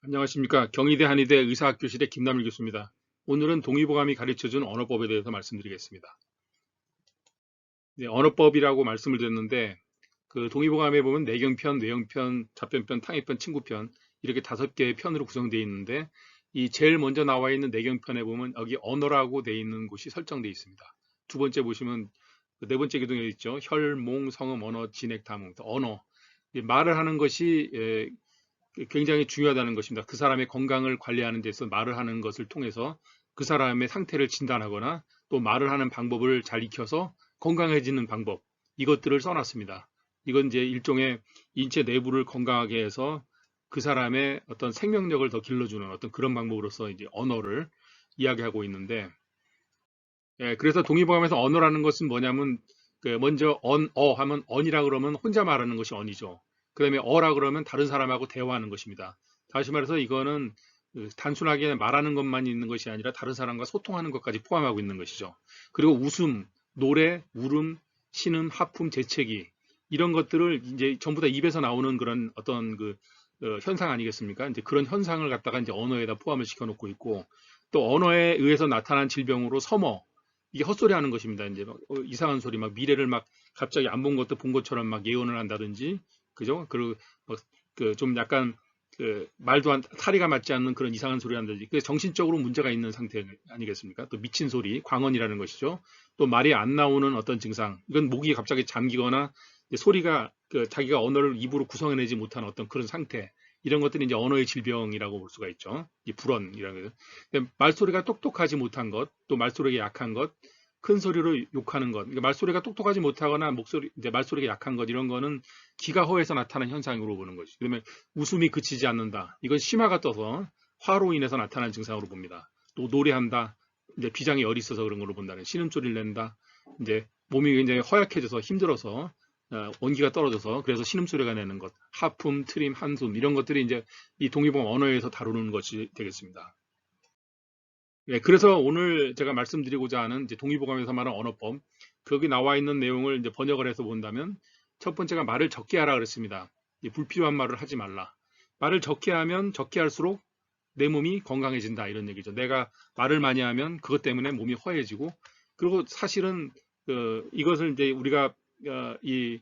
안녕하십니까. 경희대 한의대 의사학교실의 김남일 교수입니다. 오늘은 동의보감이 가르쳐준 언어법에 대해서 말씀드리겠습니다. 네, 언어법이라고 말씀을 드렸는데 그 동의보감에 보면 내경편, 뇌형편, 답변편, 탕의편, 친구편 이렇게 5개의 편으로 구성되어 있는데 이 제일 먼저 나와 있는 내경편에 보면 여기 언어라고 되어 있는 곳이 설정되어 있습니다. 두 번째 보시면 네 번째 기둥에 있죠. 혈, 몽, 성음, 언어, 진액, 담음, 언어. 말을 하는 것이 굉장히 중요하다는 것입니다. 그 사람의 건강을 관리하는 데서 말을 하는 것을 통해서 그 사람의 상태를 진단하거나 또 말을 하는 방법을 잘 익혀서 건강해지는 방법, 이것들을 써놨습니다. 이건 이제 일종의 인체 내부를 건강하게 해서 그 사람의 어떤 생명력을 더 길러주는 어떤 그런 방법으로서 이제 언어를 이야기하고 있는데, 그래서 동의보감에서 언어라는 것은 뭐냐면 그 먼저 하면 언이라 그러면 혼자 말하는 것이 언이죠. 그다음에 어라 그러면 다른 사람하고 대화하는 것입니다. 다시 말해서 이거는 그 단순하게 말하는 것만 있는 것이 아니라 다른 사람과 소통하는 것까지 포함하고 있는 것이죠. 그리고 웃음, 노래, 울음, 신음, 하품, 재채기 이런 것들을 이제 전부 다 입에서 나오는 그런 어떤 현상 아니겠습니까? 이제 그런 현상을 갖다가 이제 언어에다 포함을 시켜놓고 있고, 또 언어에 의해서 나타난 질병으로 섬어, 이게 헛소리 하는 것입니다. 이제 막 이상한 소리, 막 미래를 막 갑자기 안 본 것도 본 것처럼 막 예언을 한다든지, 그죠? 그리고 좀 약간 말도 안, 사리가 맞지 않는 그런 이상한 소리 한다든지, 그 정신적으로 문제가 있는 상태 아니겠습니까? 또 미친 소리, 광언이라는 것이죠. 또 말이 안 나오는 어떤 증상, 이건 목이 갑자기 잠기거나 소리가 자기가 언어를 입으로 구성해내지 못하는 어떤 그런 상태, 이런 것들이 이제 언어의 질병이라고 볼 수가 있죠. 이 불언이라는 거. 말소리가 똑똑하지 못한 것, 또 말소리가 약한 것, 큰 소리로 욕하는 것. 그러니까 말소리가 똑똑하지 못하거나 이제 말소리가 약한 것, 이런 거는 기가 허해서 나타나는 현상으로 보는 거죠. 그러면 웃음이 그치지 않는다. 이건 심화가 떠서 화로 인해서 나타나는 증상으로 봅니다. 또 노래한다. 이제 비장에 열이 있어서 그런 걸로 본다는 신음소리를 낸다. 이제 몸이 굉장히 허약해져서 힘들어서 원기가 떨어져서 그래서 신음소리가 내는 것, 하품, 트림, 한숨 이런 것들이 이제 이 동의보감 언어에서 다루는 것이 되겠습니다. 그래서 오늘 제가 말씀드리고자 하는 이제 동의보감에서 말하는 언어법, 거기 나와 있는 내용을 이제 번역을 해서 본다면 첫 번째가 말을 적게 하라 그랬습니다. 불필요한 말을 하지 말라. 말을 적게 하면 적게 할수록 내 몸이 건강해진다 이런 얘기죠. 내가 말을 많이 하면 그것 때문에 몸이 허해지고, 그리고 사실은 이것을 이제 우리가 이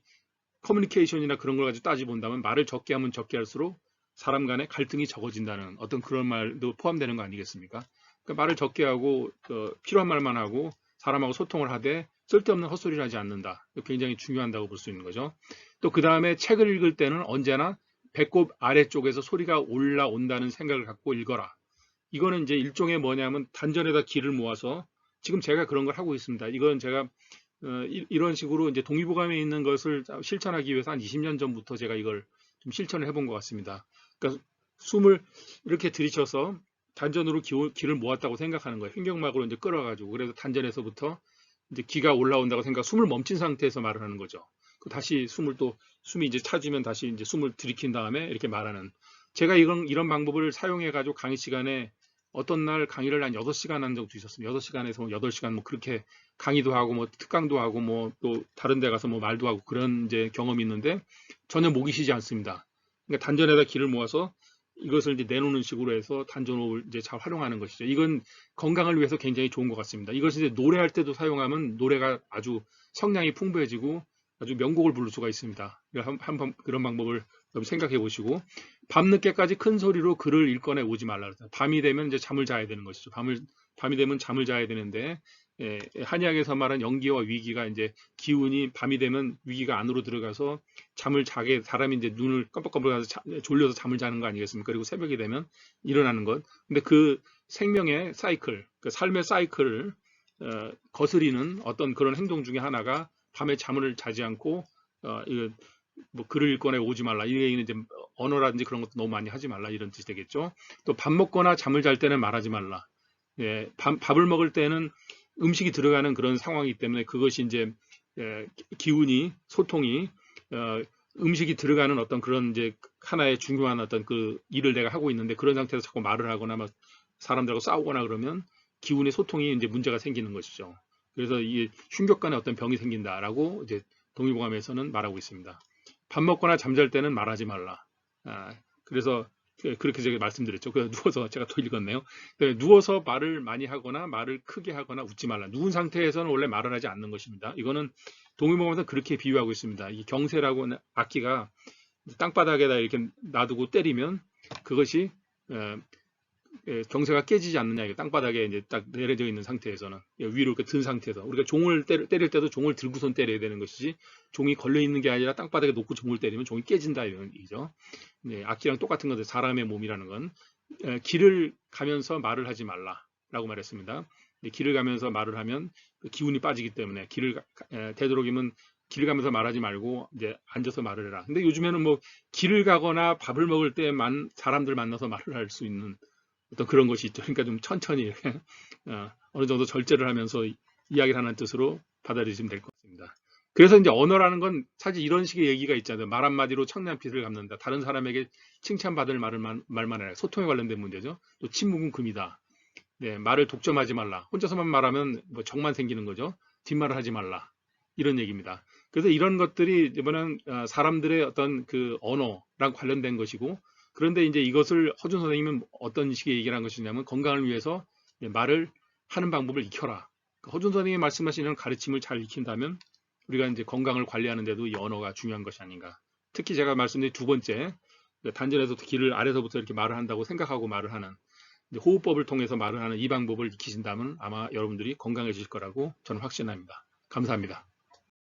커뮤니케이션이나 그런 걸 가지고 따지 본다면 말을 적게 하면 적게 할수록 사람 간의 갈등이 적어진다는 어떤 그런 말도 포함되는 거 아니겠습니까? 그러니까 말을 적게 하고 필요한 말만 하고 사람하고 소통을 하되 쓸데없는 헛소리를 하지 않는다. 굉장히 중요하다고 볼 수 있는 거죠. 또 그 다음에 책을 읽을 때는 언제나 배꼽 아래쪽에서 소리가 올라온다는 생각을 갖고 읽어라. 이거는 이제 일종의 뭐냐면 단전에다 기를 모아서 지금 제가 그런 걸 하고 있습니다. 이건 제가 이런 식으로 이제 동의보감에 있는 것을 실천하기 위해서 한 20년 전부터 제가 이걸 좀 실천을 해본 것 같습니다. 그러니까 숨을 이렇게 들이셔서 단전으로 기를 모았다고 생각하는 거예요. 횡격막으로 이제 끌어가지고. 그래서 단전에서부터 이제 기가 올라온다고 생각, 숨을 멈춘 상태에서 말을 하는 거죠. 다시 숨이 이제 차지면 다시 이제 숨을 들이킨 다음에 이렇게 말하는. 제가 이런 방법을 사용해가지고 강의 시간에 어떤 날 강의를 한 6시간 한 적도 있었습니다. 6시간에서 8시간 뭐 그렇게 강의도 하고 뭐 특강도 하고 뭐 또 다른 데 가서 뭐 말도 하고 그런 이제 경험이 있는데 전혀 목이 쉬지 않습니다. 그러니까 단전에다 기를 모아서 이것을 이제 내놓는 식으로 해서 단전호흡을 이제 잘 활용하는 것이죠. 이건 건강을 위해서 굉장히 좋은 것 같습니다. 이것을 이제 노래할 때도 사용하면 노래가 아주 성량이 풍부해지고 아주 명곡을 부를 수가 있습니다. 그런 방법을 좀 생각해 보시고, 밤늦게까지 큰 소리로 글을 읽거나 오지 말라 그랬어요. 밤이 되면 이제 잠을 자야 되는 것이죠. 밤이 되면 잠을 자야 되는데, 한의학에서 말한 영기와 위기가 이제 기운이 밤이 되면 위기가 안으로 들어가서 잠을 자게, 사람이 이제 눈을 깜빡깜빡하면서 졸려서 잠을 자는 거 아니겠습니까? 그리고 새벽이 되면 일어나는 것. 근데 그 생명의 사이클, 그 삶의 사이클을 거스리는 어떤 그런 행동 중에 하나가 밤에 잠을 자지 않고 이거 뭐 글을 읽거나 오지 말라. 이 얘기는 이제 언어라든지 그런 것도 너무 많이 하지 말라 이런 뜻이 되겠죠. 또 밥 먹거나 잠을 잘 때는 말하지 말라. 밥을 먹을 때는 음식이 들어가는 그런 상황이기 때문에 그것이 이제 기운이 소통이 어, 음식이 들어가는 어떤 그런 이제 하나의 중요한 어떤 그 일을 내가 하고 있는데 그런 상태에서 자꾸 말을 하거나 막 사람들하고 싸우거나 그러면 기운의 소통이 이제 문제가 생기는 것이죠. 그래서 이 흉격 간에 어떤 병이 생긴다라고 이제 동의보감에서는 말하고 있습니다. 밥 먹거나 잠잘 때는 말하지 말라. 그래서 그렇게 제가 말씀드렸죠. 그래서 누워서 제가 또 읽었네요. 누워서 말을 많이 하거나 말을 크게 하거나 웃지 말라. 누운 상태에서는 원래 말을 하지 않는 것입니다. 이거는 동의보감에서 그렇게 비유하고 있습니다. 이 경세라고 하는 악기가 땅바닥에다 이렇게 놔두고 때리면 그것이 경세가 깨지지 않느냐. 이게 땅바닥에 이제 딱 내려져 있는 상태에서는 위로 이렇게 든 상태에서 우리가 종을 때릴 때도 종을 들고선 때려야 되는 것이지 종이 걸려 있는 게 아니라 땅바닥에 놓고 종을 때리면 종이 깨진다 이런 얘기죠. 네, 악기랑 똑같은 건데 사람의 몸이라는 건 길을 가면서 말을 하지 말라라고 말했습니다. 길을 가면서 말을 하면 기운이 빠지기 때문에 되도록이면 길을 가면서 말하지 말고 이제 앉아서 말을 해라. 근데 요즘에는 뭐 길을 가거나 밥을 먹을 때만 사람들 만나서 말을 할 수 있는 어떤 그런 것이 있죠. 그러니까 좀 천천히 이렇게 어느 정도 절제를 하면서 이야기를 하는 뜻으로 받아들이시면 될 것 같습니다. 그래서 이제 언어라는 건 사실 이런 식의 얘기가 있잖아요. 말 한마디로 청량 빛을 갚는다. 다른 사람에게 칭찬받을 말만 해라. 소통에 관련된 문제죠. 또 침묵은 금이다. 네, 말을 독점하지 말라. 혼자서만 말하면 뭐 적만 생기는 거죠. 뒷말을 하지 말라. 이런 얘기입니다. 그래서 이런 것들이 이번엔 사람들의 어떤 그 언어랑 관련된 것이고, 그런데 이제 이것을 허준 선생님은 어떤 식의 얘기를 한 것이냐면 건강을 위해서 말을 하는 방법을 익혀라. 허준 선생님이 말씀하시는 가르침을 잘 익힌다면 우리가 이제 건강을 관리하는데도 이 언어가 중요한 것이 아닌가. 특히 제가 말씀드린 두 번째, 단전에서 귀를 아래서부터 이렇게 말을 한다고 생각하고 말을 하는 호흡법을 통해서 말을 하는 이 방법을 익히신다면 아마 여러분들이 건강해지실 거라고 저는 확신합니다. 감사합니다.